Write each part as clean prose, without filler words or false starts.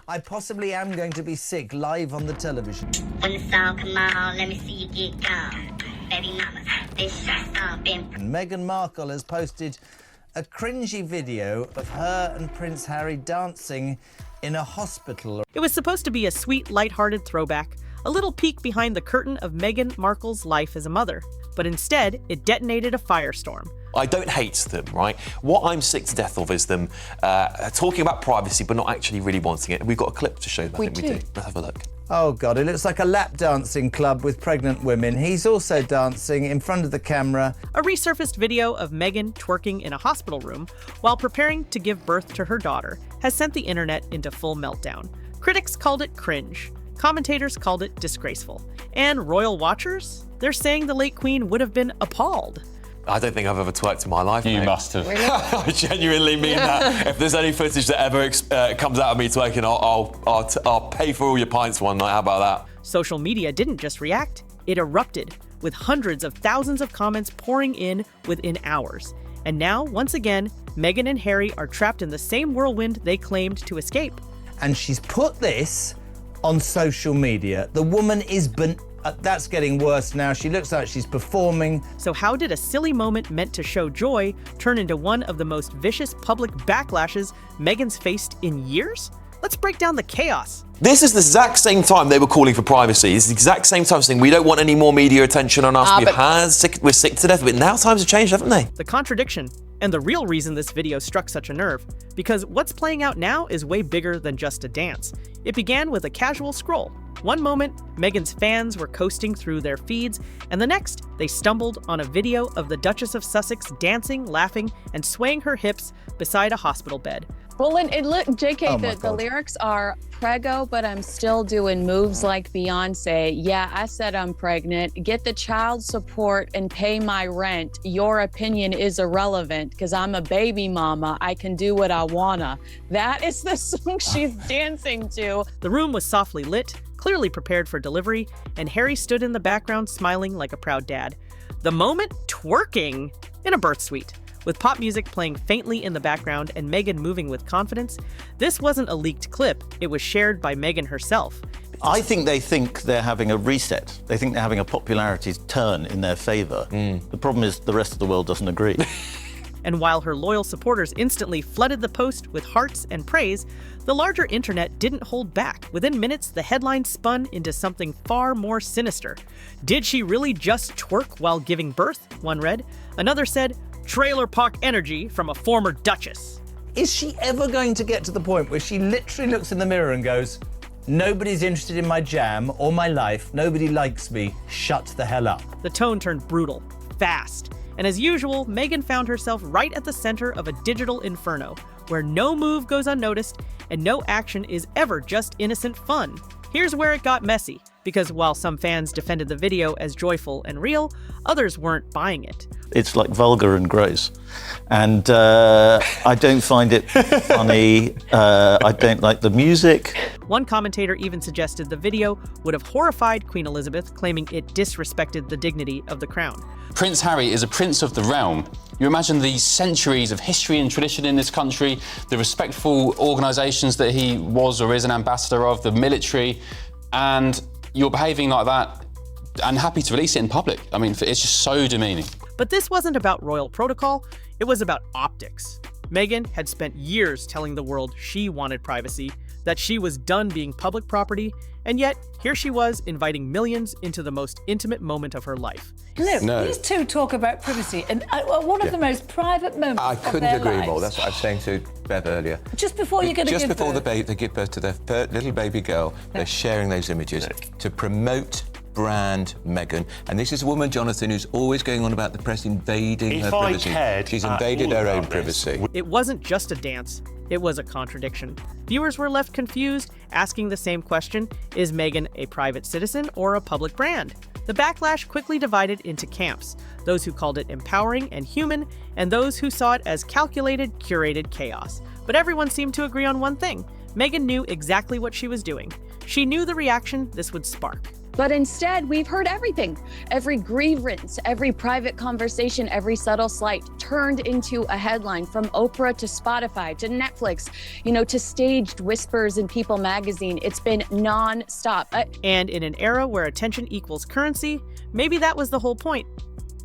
I possibly am going to be sick live on the television. When the song come on, let me see you get gone. Baby mama, this shot's all been... Meghan Markle has posted a cringy video of her and Prince Harry dancing in a hospital. It was supposed to be a sweet, lighthearted throwback, a little peek behind the curtain of Meghan Markle's life as a mother. But instead, it detonated a firestorm. I don't hate them, right? What I'm sick to death of is them talking about privacy but not actually really wanting it. We've got a clip to show that. We do. Let's have a look. Oh God, it looks like a lap dancing club with pregnant women. He's also dancing in front of the camera. A resurfaced video of Meghan twerking in a hospital room while preparing to give birth to her daughter has sent the internet into full meltdown. Critics called it cringe. Commentators called it disgraceful. And royal watchers? They're saying the late Queen would have been appalled. I don't think I've ever twerked in my life. You mate. must have. Really? I genuinely mean that. If there's any footage that ever comes out of me twerking, I'll pay for all your pints one night. How about that? Social media didn't just react, it erupted, with hundreds of thousands of comments pouring in within hours. And now, once again, Meghan and Harry are trapped in the same whirlwind they claimed to escape. And she's put this on social media. The woman is that's getting worse now. She looks like she's performing. So how did a silly moment meant to show joy turn into one of the most vicious public backlashes Meghan's faced in years? Let's break down the chaos. This is the exact same time they were calling for privacy. It's the exact same time saying we don't want any more media attention on us. We're sick to death. But now times have changed, haven't they? The contradiction, and the real reason this video struck such a nerve, because what's playing out now is way bigger than just a dance. It began with a casual scroll. One moment, Meghan's fans were coasting through their feeds, and the next, they stumbled on a video of the Duchess of Sussex dancing, laughing, and swaying her hips beside a hospital bed. Well, and look, JK, Oh my the God. lyrics are prego, but I'm still doing moves like Beyonce. Yeah, I said I'm pregnant. Get the child support and pay my rent. Your opinion is irrelevant because I'm a baby mama. I can do what I wanna. That is the song she's dancing to. The room was softly lit, clearly prepared for delivery, and Harry stood in the background smiling like a proud dad. The moment, twerking in a birth suite. With pop music playing faintly in the background and Meghan moving with confidence, this wasn't a leaked clip, it was shared by Meghan herself. I think they're having a reset. They think they're having a popularity turn in their favour. The problem is the rest of the world doesn't agree. And while her loyal supporters instantly flooded the post with hearts and praise, the larger internet didn't hold back. Within minutes, the headline spun into something far more sinister. Did she really just twerk while giving birth? One read. Another said, trailer park energy from a former duchess. Is she ever going to get to the point where she literally looks in the mirror and goes, nobody's interested in my jam or my life, nobody likes me, shut the hell up? The tone turned brutal, fast. And as usual, Meghan found herself right at the center of a digital inferno, where no move goes unnoticed and no action is ever just innocent fun. Here's where it got messy, because while some fans defended the video as joyful and real, others weren't buying it. It's like vulgar and gross. And I don't find it funny. I don't like the music. One commentator even suggested the video would have horrified Queen Elizabeth, claiming it disrespected the dignity of the crown. Prince Harry is a prince of the realm. You imagine the centuries of history and tradition in this country, the respectful organisations that he was or is an ambassador of, the military, and you're behaving like that and happy to release it in public. I mean, it's just so demeaning. But this wasn't about royal protocol, it was about optics. Meghan had spent years telling the world she wanted privacy, that she was done being public property, and yet here she was inviting millions into the most intimate moment of her life. Look, these two talk about privacy, and one of the most private moments I of couldn't their agree lives. more. That's what I was saying to Bev earlier. Just before you're going to give Just before birth. they give birth to their little baby girl, they're sharing those images to promote brand Meghan. And this is a woman, Jonathan, who's always going on about the press invading her privacy. She's invaded her own privacy. It wasn't just a dance, it was a contradiction. Viewers were left confused, asking the same question, is Meghan a private citizen or a public brand? The backlash quickly divided into camps, those who called it empowering and human, and those who saw it as calculated, curated chaos. But everyone seemed to agree on one thing. Meghan knew exactly what she was doing. She knew the reaction this would spark. But instead, we've heard everything. Every grievance, every private conversation, every subtle slight turned into a headline, from Oprah to Spotify to Netflix, to staged whispers in People magazine. It's been non-stop. And in an era where attention equals currency, maybe that was the whole point.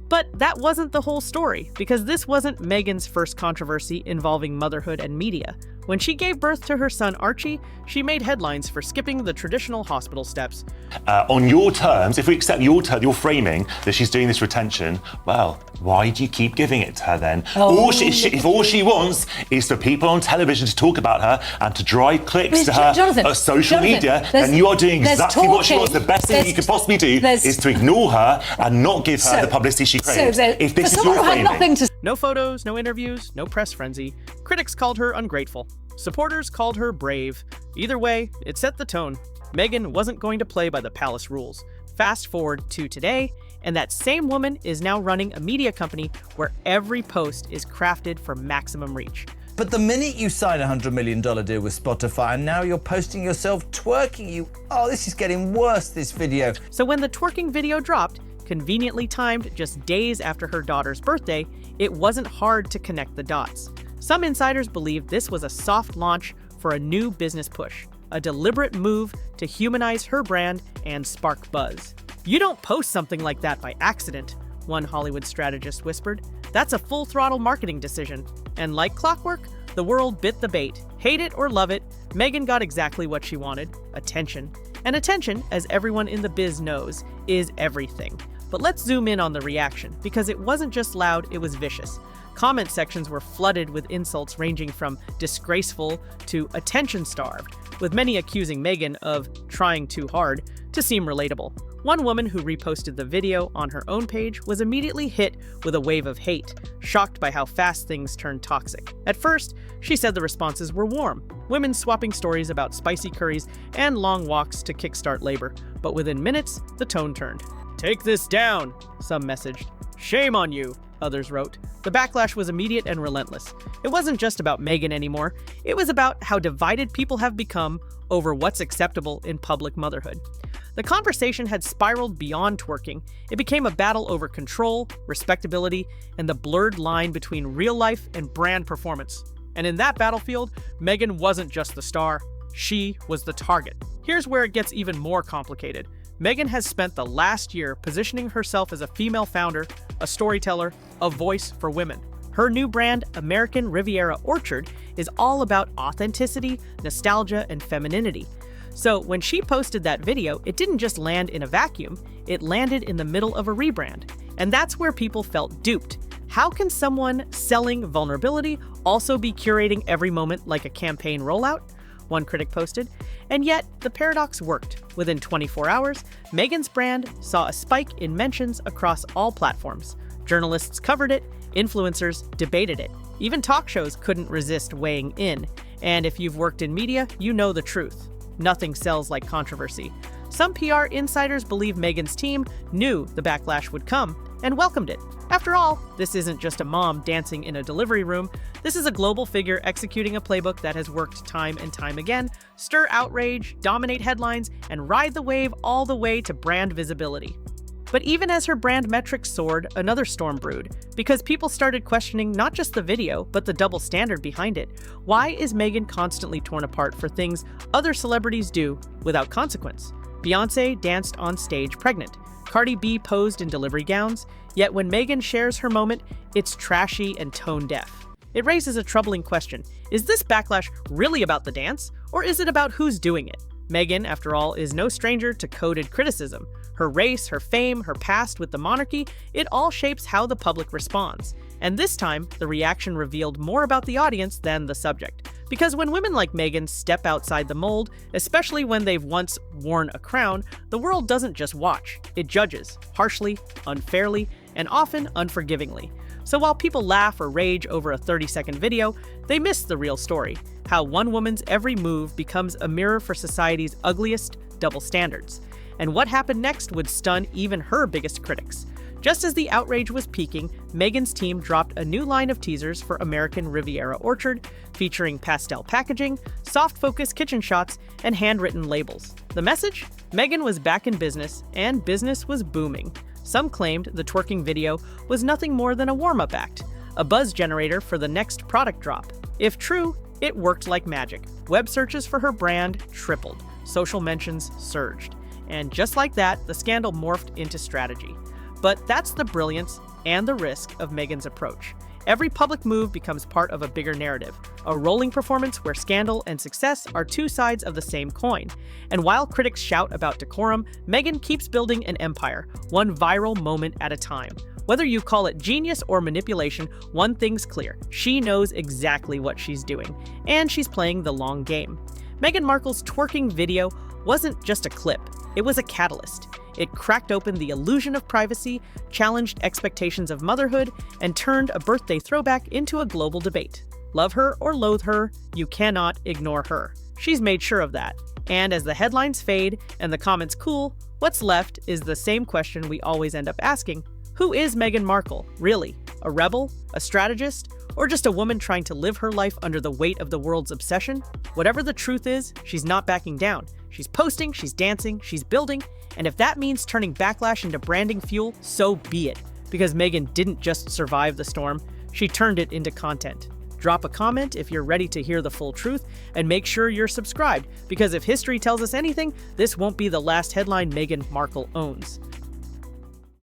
But that wasn't the whole story, because this wasn't Meghan's first controversy involving motherhood and media. When she gave birth to her son Archie, she made headlines for skipping the traditional hospital steps. On your terms, if we accept your framing that she's doing this retention, well, why do you keep giving it to her then? If all she wants is for people on television to talk about her and to drive clicks to her social media, then you are doing exactly what she wants. The best thing you could possibly do is to ignore her and not give her the publicity she craves. If this is your framing. No photos, no interviews, no press frenzy. Critics called her ungrateful. Supporters called her brave. Either way, it set the tone. Meghan wasn't going to play by the palace rules. Fast forward to today, and that same woman is now running a media company where every post is crafted for maximum reach. But the minute you sign a $100 million deal with Spotify, and now you're posting yourself twerking, this is getting worse, this video. So when the twerking video dropped, conveniently timed just days after her daughter's birthday, it wasn't hard to connect the dots. Some insiders believe this was a soft launch for a new business push, a deliberate move to humanize her brand and spark buzz. You don't post something like that by accident, one Hollywood strategist whispered. That's a full-throttle marketing decision. And like clockwork, the world bit the bait. Hate it or love it, Meghan got exactly what she wanted: attention. And attention, as everyone in the biz knows, is everything. But let's zoom in on the reaction, because it wasn't just loud, it was vicious. Comment sections were flooded with insults ranging from disgraceful to attention-starved, with many accusing Meghan of trying too hard to seem relatable. One woman who reposted the video on her own page was immediately hit with a wave of hate, shocked by how fast things turned toxic. At first, she said the responses were warm, women swapping stories about spicy curries and long walks to kickstart labor. But within minutes, the tone turned. "Take this down," some messaged. "Shame on you," others wrote. The backlash was immediate and relentless. It wasn't just about Meghan anymore. It was about how divided people have become over what's acceptable in public motherhood. The conversation had spiraled beyond twerking. It became a battle over control, respectability, and the blurred line between real life and brand performance. And in that battlefield, Meghan wasn't just the star. She was the target. Here's where it gets even more complicated. Meghan has spent the last year positioning herself as a female founder, a storyteller, a voice for women. Her new brand, American Riviera Orchard, is all about authenticity, nostalgia, and femininity. So when she posted that video, it didn't just land in a vacuum, it landed in the middle of a rebrand. And that's where people felt duped. How can someone selling vulnerability also be curating every moment like a campaign rollout? One critic posted. And yet, the paradox worked. Within 24 hours, Meghan's brand saw a spike in mentions across all platforms. Journalists covered it, influencers debated it. Even talk shows couldn't resist weighing in. And if you've worked in media, you know the truth. Nothing sells like controversy. Some PR insiders believe Meghan's team knew the backlash would come and welcomed it. After all, this isn't just a mom dancing in a delivery room. This is a global figure executing a playbook that has worked time and time again: stir outrage, dominate headlines, and ride the wave all the way to brand visibility. But even as her brand metrics soared, another storm brewed, because people started questioning not just the video, but the double standard behind it. Why is Meghan constantly torn apart for things other celebrities do without consequence? Beyoncé danced on stage pregnant. Cardi B posed in delivery gowns, yet when Meghan shares her moment, it's trashy and tone-deaf. It raises a troubling question. Is this backlash really about the dance, or is it about who's doing it? Meghan, after all, is no stranger to coded criticism. Her race, her fame, her past with the monarchy, it all shapes how the public responds. And this time, the reaction revealed more about the audience than the subject. Because when women like Meghan step outside the mold, especially when they've once worn a crown, the world doesn't just watch. It judges, harshly, unfairly, and often unforgivingly. So while people laugh or rage over a 30-second video, they miss the real story: how one woman's every move becomes a mirror for society's ugliest double standards. And what happened next would stun even her biggest critics. Just as the outrage was peaking, Meghan's team dropped a new line of teasers for American Riviera Orchard, featuring pastel packaging, soft-focus kitchen shots, and handwritten labels. The message? Meghan was back in business, and business was booming. Some claimed the twerking video was nothing more than a warm-up act, a buzz generator for the next product drop. If true, it worked like magic. Web searches for her brand tripled. Social mentions surged. And just like that, the scandal morphed into strategy. But that's the brilliance and the risk of Meghan's approach. Every public move becomes part of a bigger narrative, a rolling performance where scandal and success are two sides of the same coin. And while critics shout about decorum, Meghan keeps building an empire, one viral moment at a time. Whether you call it genius or manipulation, one thing's clear: she knows exactly what she's doing, and she's playing the long game. Meghan Markle's twerking video wasn't just a clip, it was a catalyst. It cracked open the illusion of privacy, challenged expectations of motherhood, and turned a birthday throwback into a global debate. Love her or loathe her, you cannot ignore her. She's made sure of that. And as the headlines fade and the comments cool, what's left is the same question we always end up asking. Who is Meghan Markle, really? A rebel? A strategist? Or just a woman trying to live her life under the weight of the world's obsession? Whatever the truth is, she's not backing down. She's posting, she's dancing, she's building, and if that means turning Backlash into branding fuel, so be it. Because Meghan didn't just survive the storm, she turned it into content. Drop a comment if you're ready to hear the full truth, and make sure you're subscribed, because if history tells us anything, this won't be the last headline Meghan Markle owns.